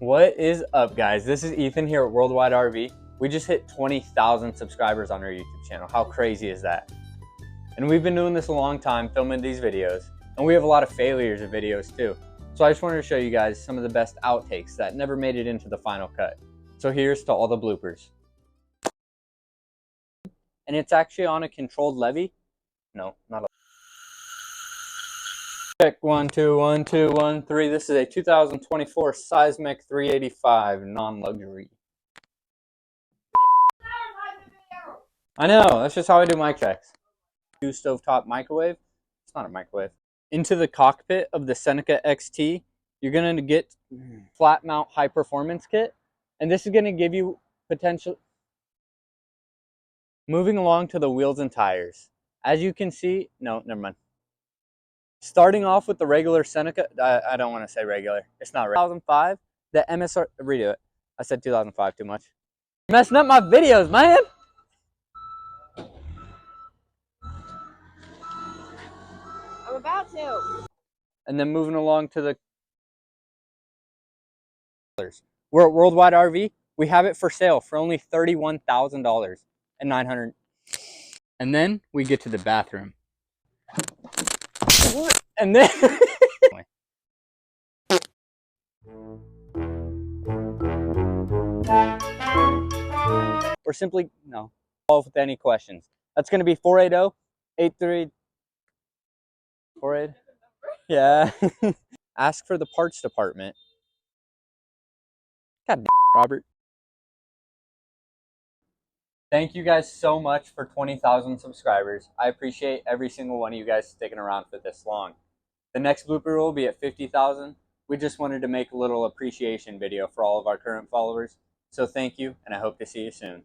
What is up, guys? This is Ethan here at Worldwide RV. We just hit 20,000 subscribers on our YouTube channel. How crazy is that? And we've been doing this a long time, filming these videos, and we have a lot of failures of videos too. So I just wanted to show you guys some of the best outtakes that never made it into the final cut. So here's to all the bloopers. And it's actually on a controlled levy. No, not a check. 1 2 1 2 1 3. This is a 2024 Seismic 385 non-luxury. I know, that's just how I do mic checks. Stovetop microwave. It's not a microwave. Into the cockpit of the Seneca XT, you're going to get flat mount high performance kit. And this is going to give you potential. Moving along to the wheels and tires. As you can see, no, never mind. Starting off with the regular Seneca, I don't want to say regular. It's not regular. 2005, the MSR, redo it. I said 2005 too much. You're messing up my videos, man. I'm about to. And then moving along to the we're at Worldwide RV. We have it for sale for only $31,000 and $900. And then we get to the bathroom. And then or simply no. Call with any questions. That's going to be 480-83 48. Yeah. Ask for the parts department. God damn, Robert. Thank you guys so much for 20,000 subscribers. I appreciate every single one of you guys sticking around for this long. The next blooper will be at 50,000. We just wanted to make a little appreciation video for all of our current followers. So thank you, and I hope to see you soon.